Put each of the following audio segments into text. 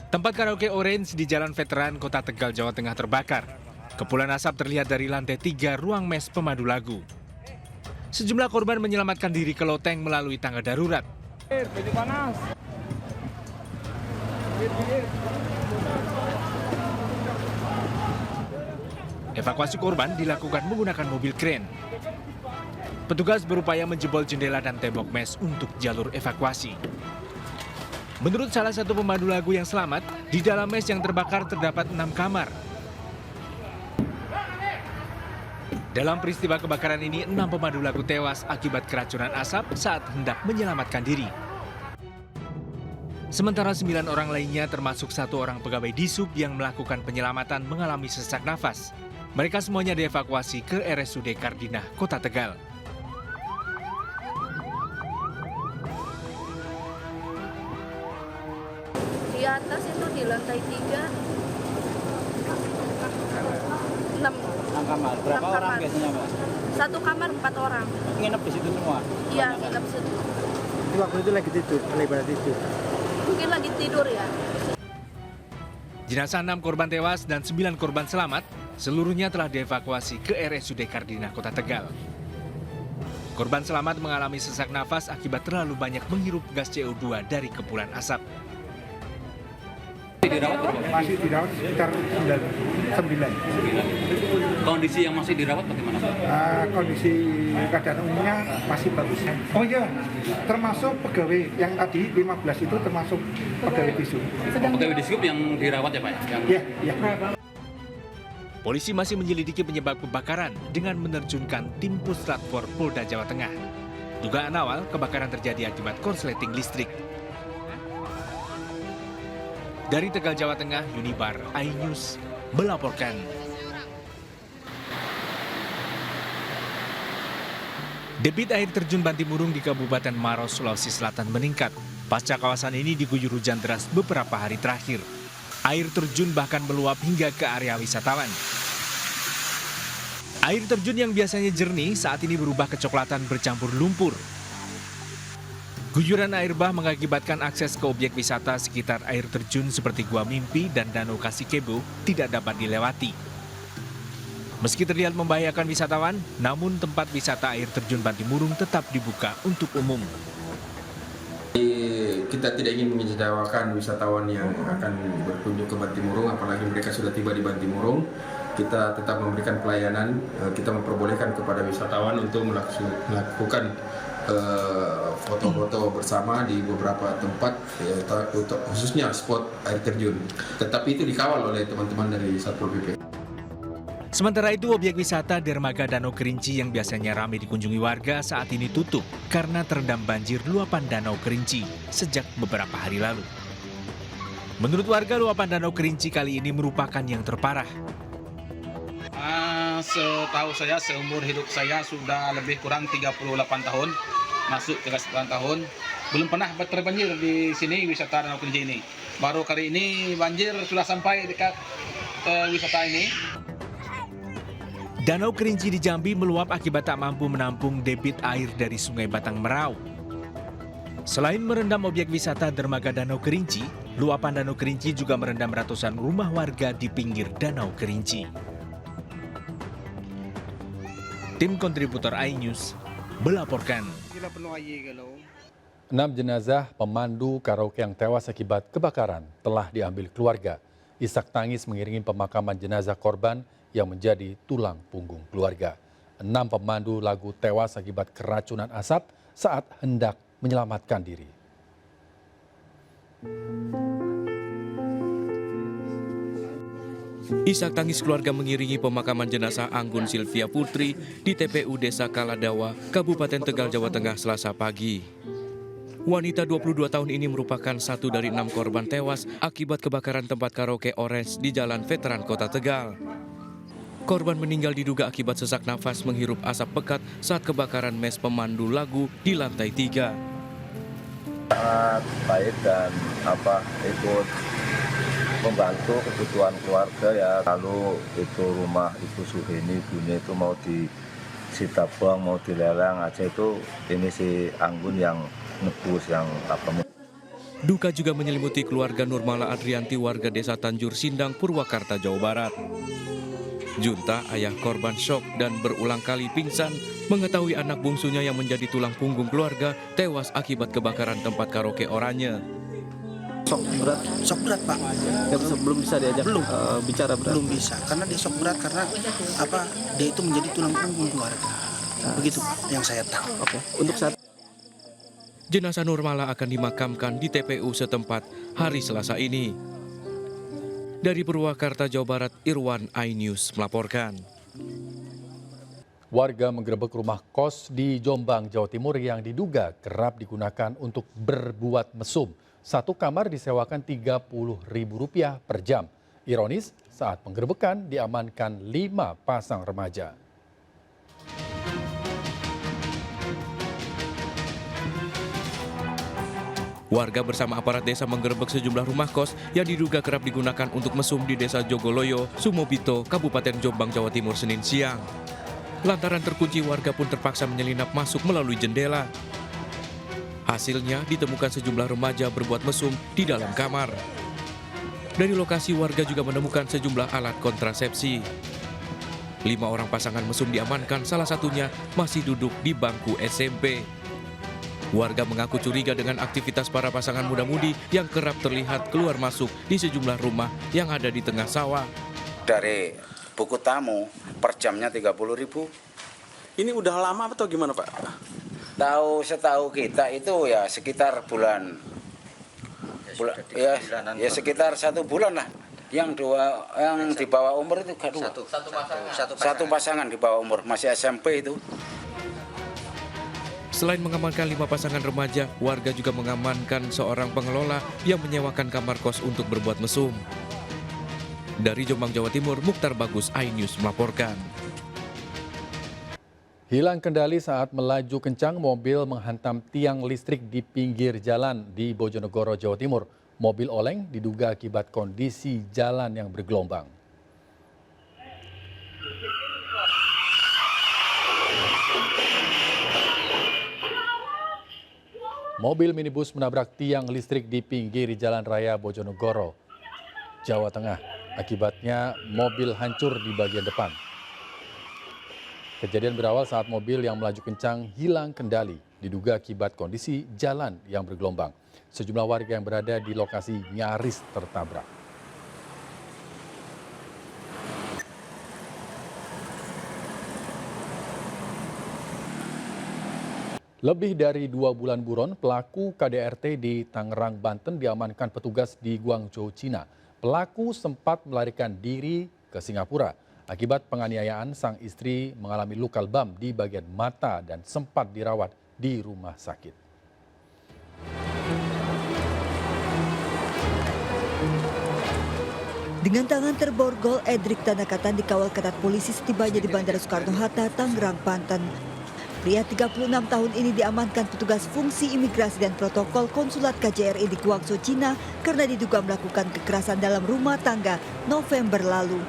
Tempat karaoke Orange di Jalan Veteran, Kota Tegal, Jawa Tengah terbakar. Kepulan asap terlihat dari lantai 3 ruang mes pemandu lagu. Sejumlah korban menyelamatkan diri ke loteng melalui tangga darurat. Evakuasi korban dilakukan menggunakan mobil kren. Petugas berupaya menjebol jendela dan tembok mes untuk jalur evakuasi. Menurut salah satu pemandu lagu yang selamat, di dalam mes yang terbakar terdapat 6 kamar. Dalam peristiwa kebakaran ini, 6 pemandu lagu tewas akibat keracunan asap saat hendak menyelamatkan diri. Sementara 9 orang lainnya termasuk 1 orang pegawai disub yang melakukan penyelamatan mengalami sesak nafas. Mereka semuanya dievakuasi ke RSUD Kardinah, Kota Tegal. Di atas itu di lantai 3, 6 kamar. Berapa 6 orang kamar. biasanya, Mbak? Satu kamar 4 orang. Nginep di situ semua? Iya, nginep situ. Itu waktu itu lagi tidur, lebar tidur. Mungkin lagi tidur ya. Jenazah 6 korban tewas dan 9 korban selamat, seluruhnya telah dievakuasi ke RSUD Kardinah, Kota Tegal. Korban selamat mengalami sesak nafas akibat terlalu banyak menghirup gas CO2 dari kepulan asap. Dirawat berapa? Masih dirawat sekitar 9. Kondisi yang masih dirawat bagaimana, Pak? Kondisi keadaan umumnya masih bagus. Oh iya, termasuk pegawai yang tadi 15 itu termasuk pegawai disub. Pegawai disub yang dirawat ya, Pak? Iya. Polisi masih menyelidiki penyebab kebakaran dengan menerjunkan tim Puslat Polda Jawa Tengah. Dugaan awal kebakaran terjadi akibat korsleting listrik. Dari Tegal, Jawa Tengah, Unibar iNews melaporkan. Debit air terjun Bantimurung di Kabupaten Maros, Sulawesi Selatan meningkat pasca kawasan ini diguyur hujan deras beberapa hari terakhir. Air terjun bahkan meluap hingga ke area wisatawan. Air terjun yang biasanya jernih saat ini berubah kecoklatan bercampur lumpur. Guyuran air bah mengakibatkan akses ke objek wisata sekitar air terjun seperti Gua Mimpi dan Danau Kasikebo tidak dapat dilewati. Meski terlihat membahayakan wisatawan, namun tempat wisata air terjun Bantimurung tetap dibuka untuk umum. Kita tidak ingin mengecewakan wisatawan yang akan berkunjung ke Bantimurung, apalagi mereka sudah tiba di Bantimurung. Kita tetap memberikan pelayanan, kita memperbolehkan kepada wisatawan untuk melakukan foto-foto bersama di beberapa tempat, khususnya spot air terjun. Tetapi itu dikawal oleh teman-teman dari Satpol PP. Sementara itu, objek wisata Dermaga Danau Kerinci yang biasanya ramai dikunjungi warga saat ini tutup karena terendam banjir luapan Danau Kerinci sejak beberapa hari lalu. Menurut warga, luapan Danau Kerinci kali ini merupakan yang terparah. Setahu saya, seumur hidup saya sudah lebih kurang 38 tahun, masuk 39 tahun, belum pernah terbanjir di sini wisata Danau Kerinci ini. Baru kali ini banjir sudah sampai dekat wisata ini. Danau Kerinci di Jambi meluap akibat tak mampu menampung debit air dari Sungai Batang Merau. Selain merendam objek wisata Dermaga Danau Kerinci, luapan Danau Kerinci juga merendam ratusan rumah warga di pinggir Danau Kerinci. Tim kontributor iNews melaporkan. 6 jenazah pemandu karaoke yang tewas akibat kebakaran telah diambil keluarga. Isak tangis mengiringi pemakaman jenazah korban yang menjadi tulang punggung keluarga. 6 pemandu lagu tewas akibat keracunan asap saat hendak menyelamatkan diri. Isak tangis keluarga mengiringi pemakaman jenazah Anggun Silvia Putri di TPU Desa Kaladawa, Kabupaten Tegal, Jawa Tengah, Selasa pagi. Wanita 22 tahun ini merupakan satu dari 6 korban tewas akibat kebakaran tempat karaoke Orange di Jalan Veteran, Kota Tegal. Korban meninggal diduga akibat sesak nafas menghirup asap pekat saat kebakaran mes pemandu lagu di lantai 3. Sangat baik dan ikut membantu kebutuhan keluarga ya. Lalu itu rumah Ibu Suheni, ibunya itu mau disita buang, mau dilelang aja itu, ini si Anggun yang nebus yang apa. Duka juga menyelimuti keluarga Nurmala Adrianti warga desa Tanjur Sindang, Purwakarta, Jawa Barat. Junta, ayah korban, syok dan berulang kali pingsan mengetahui anak bungsunya yang menjadi tulang punggung keluarga tewas akibat kebakaran tempat karaoke Oranye. Shock berat Pak. Belum bisa diajak bicara berat. Belum bisa karena dia shock berat karena dia itu menjadi tulang punggung keluarga. Begitu Pak yang saya tahu. Oke. Untuk saat Jenazah Nurmala akan dimakamkan di TPU setempat hari Selasa ini. Dari Purwakarta, Jawa Barat, Irwan, iNews melaporkan. Warga menggerebek rumah kos di Jombang, Jawa Timur yang diduga kerap digunakan untuk berbuat mesum. Satu kamar disewakan Rp30.000 per jam. Ironis, saat penggerebekan diamankan 5 pasang remaja. Warga bersama aparat desa menggerebek sejumlah rumah kos yang diduga kerap digunakan untuk mesum di desa Jogoloyo, Sumobito, Kabupaten Jombang, Jawa Timur, Senin siang. Lantaran terkunci, warga pun terpaksa menyelinap masuk melalui jendela. Hasilnya ditemukan sejumlah remaja berbuat mesum di dalam kamar. Dari lokasi, warga juga menemukan sejumlah alat kontrasepsi. 5 orang pasangan mesum diamankan, salah satunya masih duduk di bangku SMP. Warga mengaku curiga dengan aktivitas para pasangan muda-mudi yang kerap terlihat keluar masuk di sejumlah rumah yang ada di tengah sawah. Dari buku tamu per jamnya 30.000. ini udah lama atau gimana Pak? Setahu kita itu ya sekitar bulan sekitar 1 bulan lah. Yang di bawah umur itu gak dua. Satu pasangan di bawah umur masih SMP itu. Selain mengamankan 5 pasangan remaja, warga juga mengamankan seorang pengelola yang menyewakan kamar kos untuk berbuat mesum. Dari Jombang, Jawa Timur, Mukhtar Bagus, iNews melaporkan. Hilang kendali saat melaju kencang, mobil menghantam tiang listrik di pinggir jalan di Bojonegoro, Jawa Timur. Mobil oleng diduga akibat kondisi jalan yang bergelombang. Mobil minibus menabrak tiang listrik di pinggir jalan raya Bojonegoro, Jawa Tengah. Akibatnya mobil hancur di bagian depan. Kejadian berawal saat mobil yang melaju kencang hilang kendali, diduga akibat kondisi jalan yang bergelombang. Sejumlah warga yang berada di lokasi nyaris tertabrak. Lebih dari 2 bulan buron, pelaku KDRT di Tangerang, Banten diamankan petugas di Guangzhou, Cina. Pelaku sempat melarikan diri ke Singapura. Akibat penganiayaan, sang istri mengalami luka lebam di bagian mata dan sempat dirawat di rumah sakit. Dengan tangan terborgol, Edric Tanakatan dikawal ketat polisi setibanya di Bandara Soekarno-Hatta, Tangerang, Banten. Pria 36 tahun ini diamankan petugas fungsi imigrasi dan protokol konsulat KJRI di Guangzhou, Cina karena diduga melakukan kekerasan dalam rumah tangga November lalu.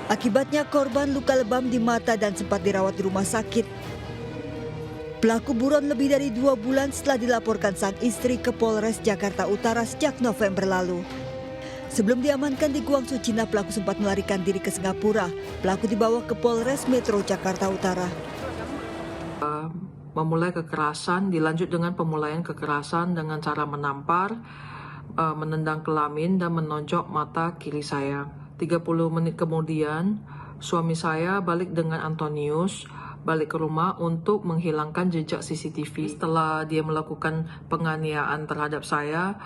Akibatnya korban luka lebam di mata dan sempat dirawat di rumah sakit. Pelaku buron lebih dari 2 bulan setelah dilaporkan sang istri ke Polres Jakarta Utara sejak November lalu. Sebelum diamankan di Guangzhou, Cina, pelaku sempat melarikan diri ke Singapura. Pelaku dibawa ke Polres Metro Jakarta Utara. Memulai kekerasan, dilanjut dengan pemulaian kekerasan dengan cara menampar, menendang kelamin dan menonjok mata kiri saya. 30 menit kemudian, suami saya balik dengan Antonius, balik ke rumah untuk menghilangkan jejak CCTV. Setelah dia melakukan penganiayaan terhadap saya,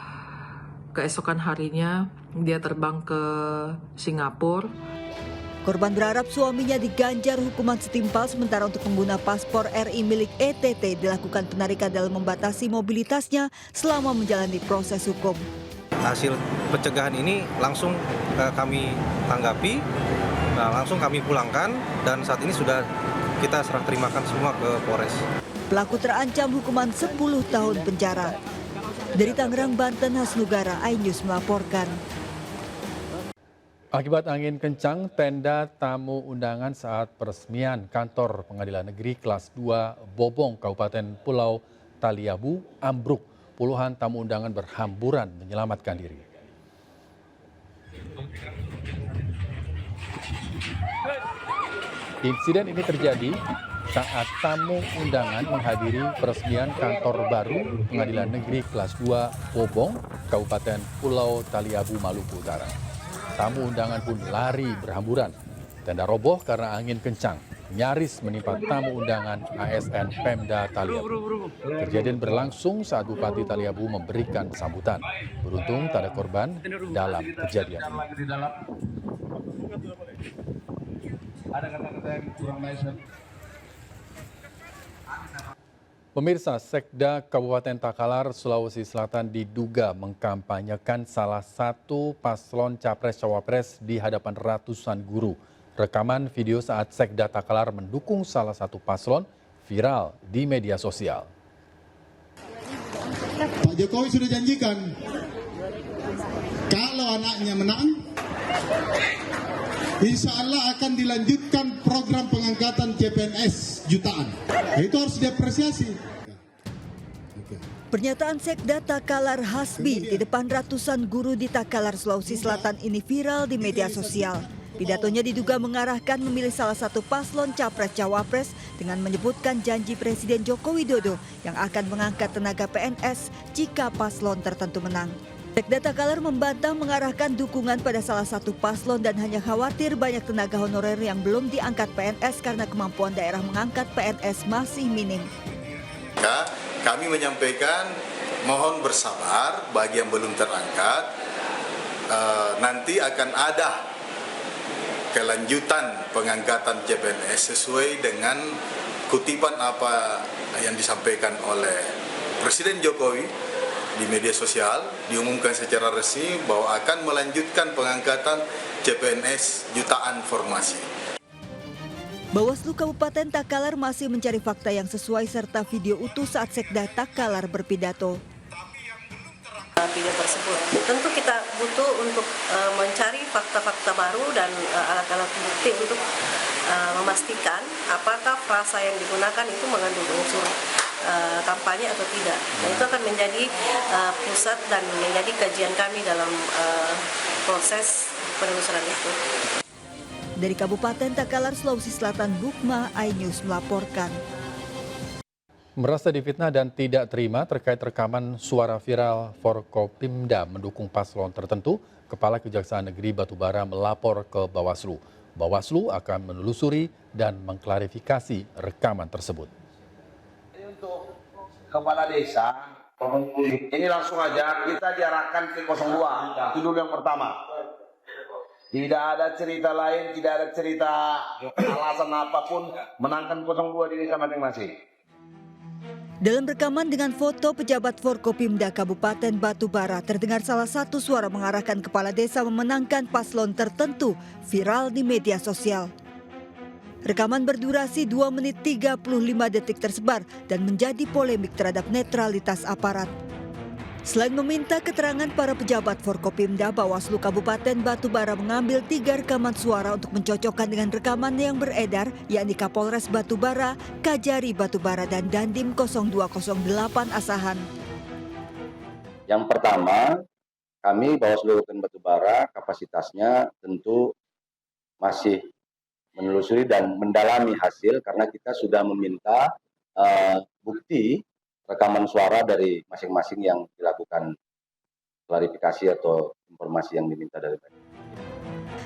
keesokan harinya dia terbang ke Singapura. Korban berharap suaminya diganjar hukuman setimpal, sementara untuk pengguna paspor RI milik ETT dilakukan penarikan dalam membatasi mobilitasnya selama menjalani proses hukum. Hasil pencegahan ini langsung kami tanggapi, langsung kami pulangkan, dan saat ini sudah kita serah terimakan semua ke Polres. Pelaku terancam hukuman 10 tahun penjara. Dari Tangerang, Banten, Hasnugara, iNews melaporkan. Akibat angin kencang, tenda tamu undangan saat peresmian kantor Pengadilan Negeri Kelas 2 Bobong, Kabupaten Pulau Taliabu ambruk. Puluhan tamu undangan berhamburan menyelamatkan diri. Insiden ini terjadi saat tamu undangan menghadiri peresmian kantor baru Pengadilan Negeri Kelas 2 Bobong, Kabupaten Pulau Taliabu, Maluku Utara. Tamu undangan pun lari berhamburan. Tenda roboh karena angin kencang, nyaris menimpa tamu undangan ASN Pemda Taliabu. Kejadian berlangsung saat Bupati Taliabu memberikan sambutan. Beruntung tak ada korban dalam kejadian ini. Pemirsa, Sekda Kabupaten Takalar, Sulawesi Selatan diduga mengkampanyekan salah satu paslon Capres-Cawapres di hadapan ratusan guru. Rekaman video saat Sekda Takalar mendukung salah satu paslon viral di media sosial. Pak Jokowi sudah janjikan kalau anaknya menang, insya Allah akan dilanjutkan program pengangkatan CPNS jutaan. Itu harus diapresiasi. Pernyataan Sekda Takalar Hasbi di depan ratusan guru di Takalar, Sulawesi Selatan ini viral di media sosial. Pidatonya diduga mengarahkan memilih salah satu paslon Capres-Cawapres dengan menyebutkan janji Presiden Joko Widodo yang akan mengangkat tenaga PNS jika paslon tertentu menang. Sekda Takalar membantah mengarahkan dukungan pada salah satu paslon dan hanya khawatir banyak tenaga honorer yang belum diangkat PNS karena kemampuan daerah mengangkat PNS masih minim. Kami menyampaikan mohon bersabar bagi yang belum terangkat, nanti akan ada kelanjutan pengangkatan CPNS sesuai dengan kutipan apa yang disampaikan oleh Presiden Jokowi di media sosial. Diumumkan secara resmi bahwa akan melanjutkan pengangkatan CPNS jutaan formasi. Bawaslu Kabupaten Takalar masih mencari fakta yang sesuai serta video utuh saat Sekda Takalar berpidato. Video tersebut. Tentu kita butuh untuk mencari fakta-fakta baru dan alat-alat bukti untuk memastikan apakah frasa yang digunakan itu mengandung unsur kampanye atau tidak. Nah, itu akan menjadi pusat dan menjadi kajian kami dalam proses penelusuran itu. Dari Kabupaten Takalar, Sulawesi Selatan, Bukma, iNews melaporkan. Merasa difitnah dan tidak terima terkait rekaman suara viral Forkopimda mendukung paslon tertentu, Kepala Kejaksaan Negeri Batubara melapor ke Bawaslu. Bawaslu akan menelusuri dan mengklarifikasi rekaman tersebut. Untuk kepala desa, ini langsung aja kita diarahkan ke 02, itu dulu yang pertama. Tidak ada cerita lain, tidak ada cerita alasan apapun menangkan 02 di desa masing-masing. Dalam rekaman dengan foto pejabat Forkopimda Kabupaten Batubara, terdengar salah satu suara mengarahkan kepala desa memenangkan paslon tertentu viral di media sosial. Rekaman berdurasi 2 menit 35 detik tersebar dan menjadi polemik terhadap netralitas aparat. Selain meminta keterangan para pejabat Forkopimda, Bawaslu Kabupaten Batubara mengambil 3 rekaman suara untuk mencocokkan dengan rekaman yang beredar, yakni Kapolres Batubara, Kajari Batubara, dan Dandim 0208 Asahan. Yang pertama, kami Bawaslu Kabupaten Batubara kapasitasnya tentu masih menelusuri dan mendalami hasil karena kita sudah meminta bukti rekaman suara dari masing-masing yang dilakukan klarifikasi atau informasi yang diminta dari mereka.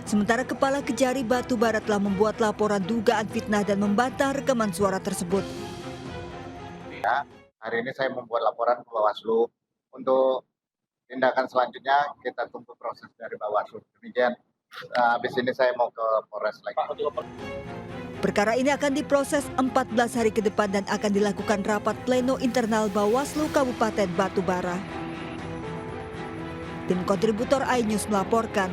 Sementara Kepala Kejari Batubara telah membuat laporan dugaan fitnah dan membantah rekaman suara tersebut. Ya, hari ini saya membuat laporan ke Bawaslu. Untuk tindakan selanjutnya kita tunggu proses dari Bawaslu. Demikian, habis ini saya mau ke Polres lagi. Perkara ini akan diproses 14 hari ke depan dan akan dilakukan rapat pleno internal Bawaslu Kabupaten Batubara. Tim kontributor iNews melaporkan.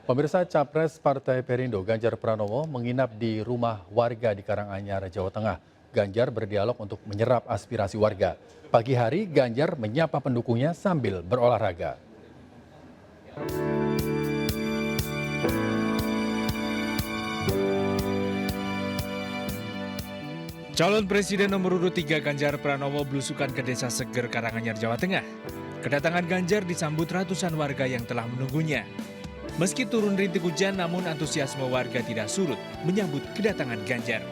Pemirsa, Capres Partai Perindo Ganjar Pranowo menginap di rumah warga di Karanganyar, Jawa Tengah. Ganjar berdialog untuk menyerap aspirasi warga. Pagi hari, Ganjar menyapa pendukungnya sambil berolahraga. Calon Presiden nomor urut 3 Ganjar Pranowo belusukan ke Desa Seger, Karanganyar, Jawa Tengah. Kedatangan Ganjar disambut ratusan warga yang telah menunggunya. Meski turun rintik hujan, namun antusiasme warga tidak surut menyambut kedatangan Ganjar.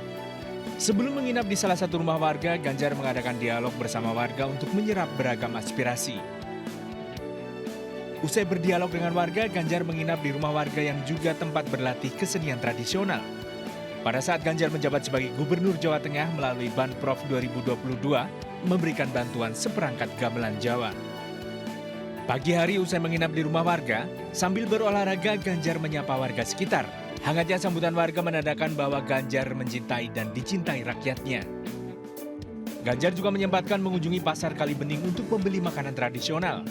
Sebelum menginap di salah satu rumah warga, Ganjar mengadakan dialog bersama warga untuk menyerap beragam aspirasi. Usai berdialog dengan warga, Ganjar menginap di rumah warga yang juga tempat berlatih kesenian tradisional. Pada saat Ganjar menjabat sebagai Gubernur Jawa Tengah melalui Banprov 2022, memberikan bantuan seperangkat gamelan Jawa. Pagi hari usai menginap di rumah warga, sambil berolahraga Ganjar menyapa warga sekitar. Hangatnya sambutan warga menandakan bahwa Ganjar mencintai dan dicintai rakyatnya. Ganjar juga menyempatkan mengunjungi pasar Kalibening untuk membeli makanan tradisional.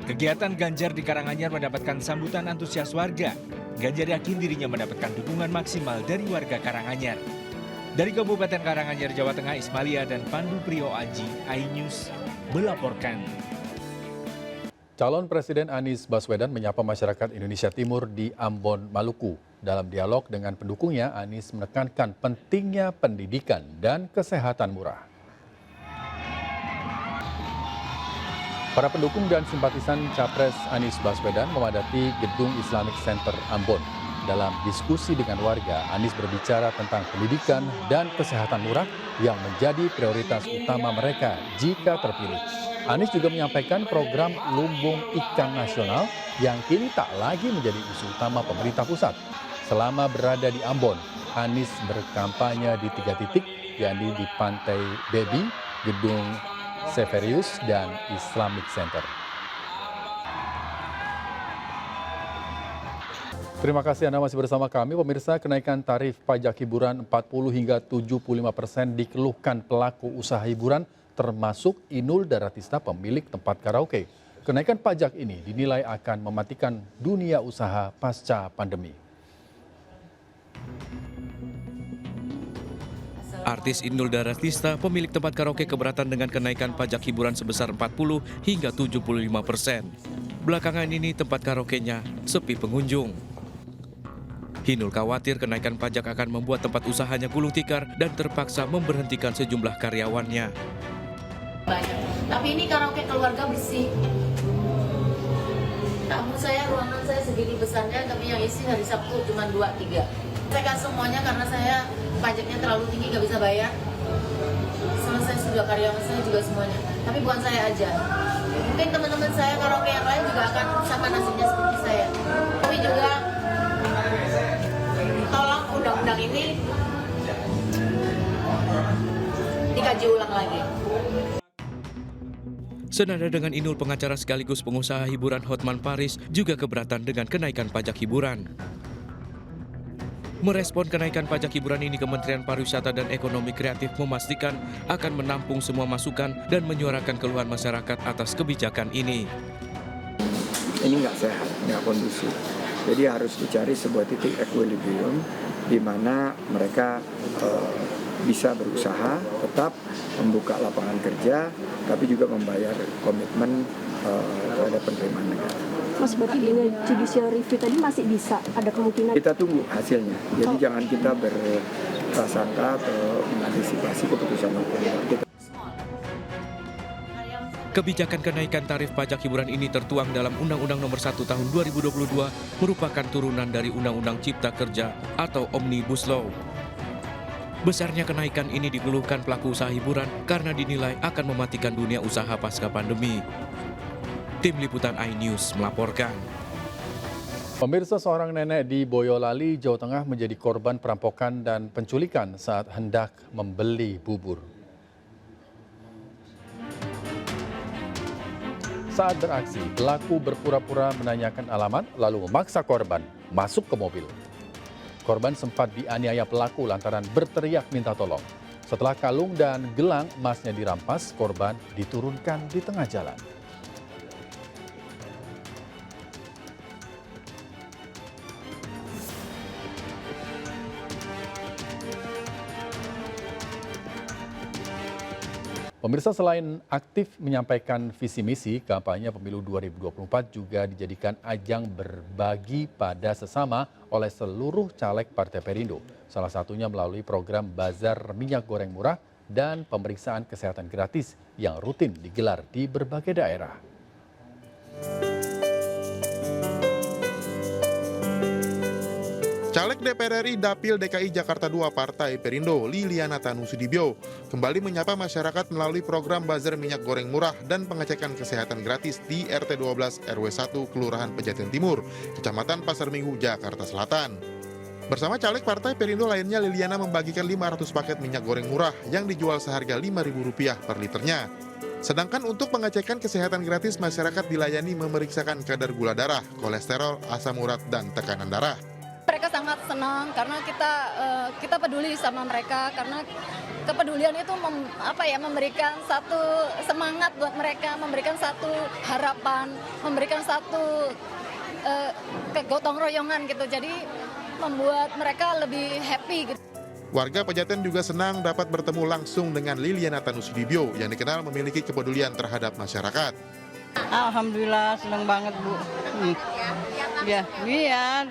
Kegiatan Ganjar di Karanganyar mendapatkan sambutan antusias warga. Ganjar yakin dirinya mendapatkan dukungan maksimal dari warga Karanganyar. Dari Kabupaten Karanganyar, Jawa Tengah, Ismalia dan Pandu Priyo Aji, iNews melaporkan. Calon Presiden Anies Baswedan menyapa masyarakat Indonesia Timur di Ambon, Maluku. Dalam dialog dengan pendukungnya, Anies menekankan pentingnya pendidikan dan kesehatan murah. Para pendukung dan simpatisan Capres Anies Baswedan memadati Gedung Islamic Center Ambon. Dalam diskusi dengan warga, Anies berbicara tentang pendidikan dan kesehatan murah yang menjadi prioritas utama mereka jika terpilih. Anies juga menyampaikan program Lumbung Ikan Nasional yang kini tak lagi menjadi isu utama pemerintah pusat. Selama berada di Ambon, Anies berkampanye di 3 titik, yakni di Pantai Baby, Gedung Severius, dan Islamic Center. Terima kasih Anda masih bersama kami. Pemirsa, kenaikan tarif pajak hiburan 40 hingga 75% dikeluhkan pelaku usaha hiburan termasuk Inul Daratista, pemilik tempat karaoke. Kenaikan pajak ini dinilai akan mematikan dunia usaha pasca pandemi. Artis Inul Daratista, pemilik tempat karaoke, keberatan dengan kenaikan pajak hiburan sebesar 40 hingga 75%. Belakangan ini tempat karaoke-nya sepi pengunjung. Inul khawatir kenaikan pajak akan membuat tempat usahanya gulung tikar dan terpaksa memberhentikan sejumlah karyawannya. Banyak. Tapi ini karaoke keluarga bersih. Namun ruangan saya segini besarnya, tapi yang isi hari Sabtu cuma 2-3. Saya kasih semuanya karena saya pajaknya terlalu tinggi, nggak bisa bayar. Selesai sudah karyawan saya juga semuanya. Tapi bukan saya aja. Mungkin teman-teman saya karaoke yang lain juga akan sama nasibnya seperti saya. Tapi juga tolong undang-undang ini dikaji ulang lagi. Senada dengan Inul, pengacara sekaligus pengusaha hiburan Hotman Paris juga keberatan dengan kenaikan pajak hiburan. Merespon kenaikan pajak hiburan ini, Kementerian Pariwisata dan Ekonomi Kreatif memastikan akan menampung semua masukan dan menyuarakan keluhan masyarakat atas kebijakan ini. Ini nggak sehat, nggak kondusif. Jadi harus dicari sebuah titik equilibrium di mana mereka bisa berusaha, tetap membuka lapangan kerja, tapi juga membayar komitmen terhadap penerimaan negara. Mas, berarti dengan judicial review tadi masih bisa ada kemungkinan? Kita tunggu hasilnya. Jadi jangan kita berprasangka atau mengantisipasi keputusan hukum. Kebijakan kenaikan tarif pajak hiburan ini tertuang dalam Undang-Undang Nomor 1 Tahun 2022, merupakan turunan dari Undang-Undang Cipta Kerja atau Omnibus Law. Besarnya kenaikan ini dikeluhkan pelaku usaha hiburan karena dinilai akan mematikan dunia usaha pasca pandemi. Tim Liputan iNews melaporkan. Pemirsa, seorang nenek di Boyolali, Jawa Tengah menjadi korban perampokan dan penculikan saat hendak membeli bubur. Saat beraksi, pelaku berpura-pura menanyakan alamat lalu memaksa korban masuk ke mobil. Korban sempat dianiaya pelaku lantaran berteriak minta tolong. Setelah kalung dan gelang emasnya dirampas, korban diturunkan di tengah jalan. Pemirsa, selain aktif menyampaikan visi misi, kampanye pemilu 2024 juga dijadikan ajang berbagi pada sesama oleh seluruh caleg Partai Perindo. Salah satunya melalui program Bazar Minyak Goreng Murah dan pemeriksaan kesehatan gratis yang rutin digelar di berbagai daerah. Caleg DPR RI Dapil DKI Jakarta II Partai Perindo, Liliana Tanusudibyo, kembali menyapa masyarakat melalui program Bazar Minyak Goreng Murah dan pengecekan kesehatan gratis di RT 12 RW 1 Kelurahan Pejaten Timur, Kecamatan Pasar Minggu, Jakarta Selatan. Bersama caleg Partai Perindo lainnya, Liliana membagikan 500 paket minyak goreng murah yang dijual seharga Rp5.000 per liternya. Sedangkan untuk pengecekan kesehatan gratis, masyarakat dilayani memeriksakan kadar gula darah, kolesterol, asam urat, dan tekanan darah. Mereka sangat senang karena kita peduli sama mereka, karena kepedulian itu memberikan satu semangat buat mereka, memberikan satu harapan, memberikan satu kegotong royongan gitu. Jadi membuat mereka lebih happy gitu. Warga Pejaten juga senang dapat bertemu langsung dengan Liliana Tanusudibyo yang dikenal memiliki kepedulian terhadap masyarakat. Alhamdulillah, senang banget Bu. Ya,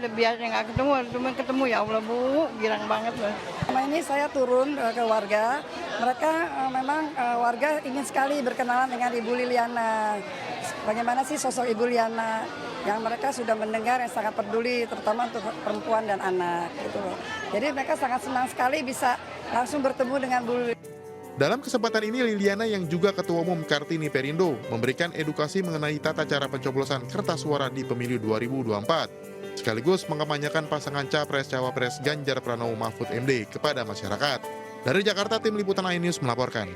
biasa nggak ketemu, cuma ketemu ya Allah Bu, girang banget loh. Selama ini saya turun ke warga, mereka memang warga ingin sekali berkenalan dengan Ibu Liliana. Bagaimana sih sosok Ibu Liliana yang mereka sudah mendengar, yang sangat peduli, terutama untuk perempuan dan anak gitu loh. Jadi mereka sangat senang sekali bisa langsung bertemu dengan Bu Liliana. Dalam kesempatan ini, Liliana yang juga Ketua Umum Kartini Perindo memberikan edukasi mengenai tata cara pencoblosan kertas suara di pemilu 2024, sekaligus mengampanyekan pasangan Capres-Cawapres Ganjar Pranowo Mahfud MD kepada masyarakat. Dari Jakarta, tim Liputan iNews melaporkan.